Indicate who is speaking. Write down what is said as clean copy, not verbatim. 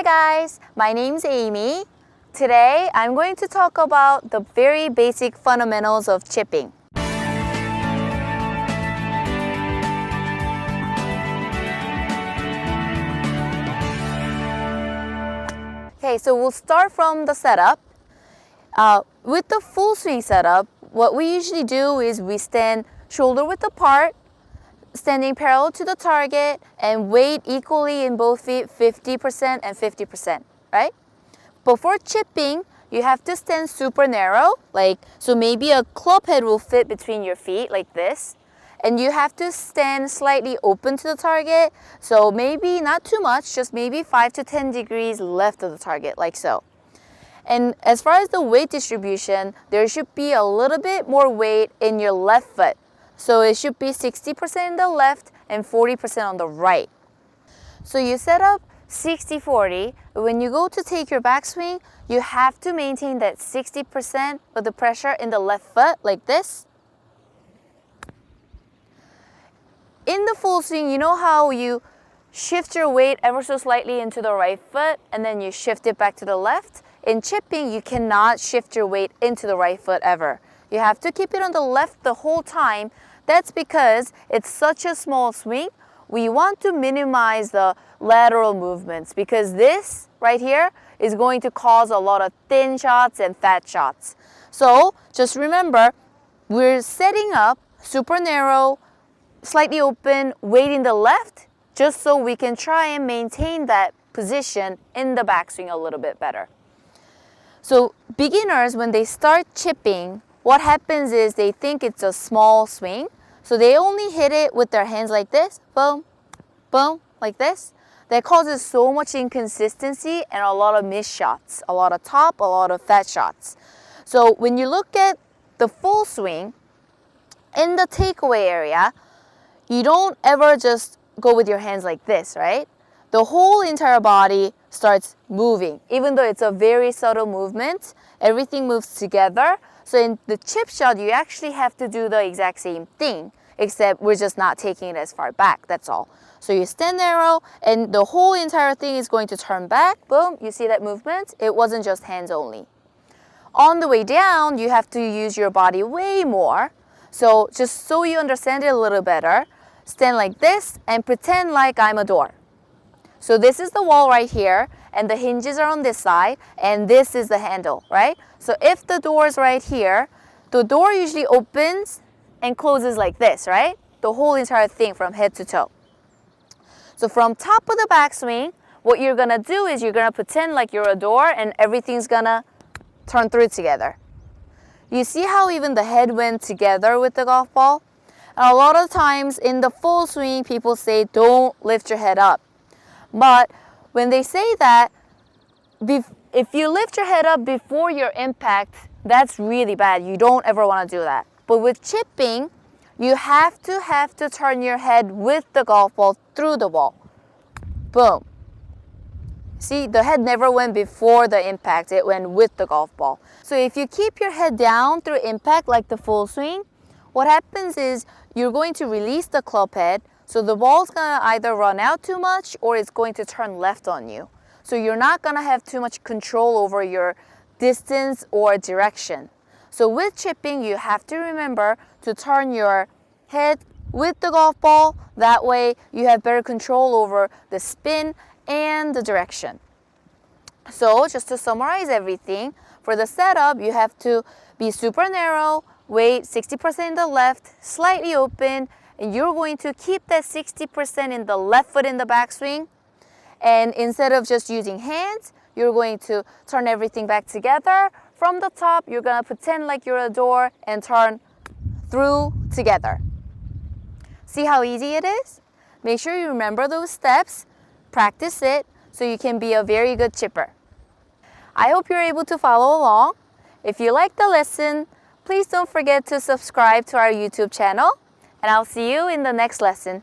Speaker 1: Hi guys, my name's Aimee. Today I'm going to talk about the very basic fundamentals of chipping. Okay, so we'll start from the setup. With the full swing setup, what we usually do is we stand shoulder width apart, standing parallel to the target, and weight equally in both feet, 50% and 50%, right? But for chipping, you have to stand super narrow, so maybe a club head will fit between your feet like this. And you have to stand slightly open to the target, so maybe not too much, just maybe 5 to 10 degrees left of the target, like so. And as far as the weight distribution, there should be a little bit more weight in your left foot. So it should be 60% in the left and 40% on the right. So you set up 60-40. When you go to take your backswing, you have to maintain that 60% of the pressure in the left foot like this. In the full swing, you know how you shift your weight ever so slightly into the right foot and then you shift it back to the left? In chipping, you cannot shift your weight into the right foot ever. You have to keep it on the left the whole time. That's because it's such a small swing. We want to minimize the lateral movements because this right here is going to cause a lot of thin shots and fat shots. So just remember, we're setting up super narrow, slightly open, weight in the left, just so we can try and maintain that position in the backswing a little bit better. So beginners, when they start chipping, what happens is they think it's a small swing. So they only hit it with their hands like this, boom, boom, like this. That causes so much inconsistency and a lot of missed shots, a lot of top, a lot of fat shots. So when you look at the full swing, in the takeaway area, you don't ever just go with your hands like this, right? The whole entire body starts moving. Even though it's a very subtle movement, everything moves together. So in the chip shot, you actually have to do the exact same thing, except we're just not taking it as far back, that's all. So you stand narrow and the whole entire thing is going to turn back. Boom, you see that movement? It wasn't just hands only. On the way down, you have to use your body way more. So just so you understand it a little better, stand like this and pretend like I'm a door. So this is the wall right here and the hinges are on this side and this is the handle, right? So if the door is right here, the door usually opens and closes like this, right? The whole entire thing from head to toe. So from top of the backswing, what you're gonna do is you're gonna pretend like you're a door and everything's gonna turn through together. You see how even the head went together with the golf ball? And a lot of times in the full swing, people say, don't lift your head up. But when they say that, if you lift your head up before your impact, that's really bad. You don't ever want to do that. But with chipping, you have to turn your head with the golf ball through the ball. Boom. See, the head never went before the impact. It went with the golf ball. So if you keep your head down through impact like the full swing, what happens is you're going to release the club head. So the ball's gonna either run out too much or it's going to turn left on you. So you're not gonna have too much control over your distance or direction. So with chipping, you have to remember to turn your head with the golf ball. That way you have better control over the spin and the direction. So just to summarize everything, for the setup, you have to be super narrow, weight 60% in the left, slightly open, and you're going to keep that 60% in the left foot in the backswing. And instead of just using hands, you're going to turn everything back together. From the top, you're gonna pretend like you're a door and turn through together. See how easy it is? Make sure you remember those steps, practice it, so you can be a very good chipper. I hope you're able to follow along. If you like the lesson, please don't forget to subscribe to our YouTube channel. And I'll see you in the next lesson.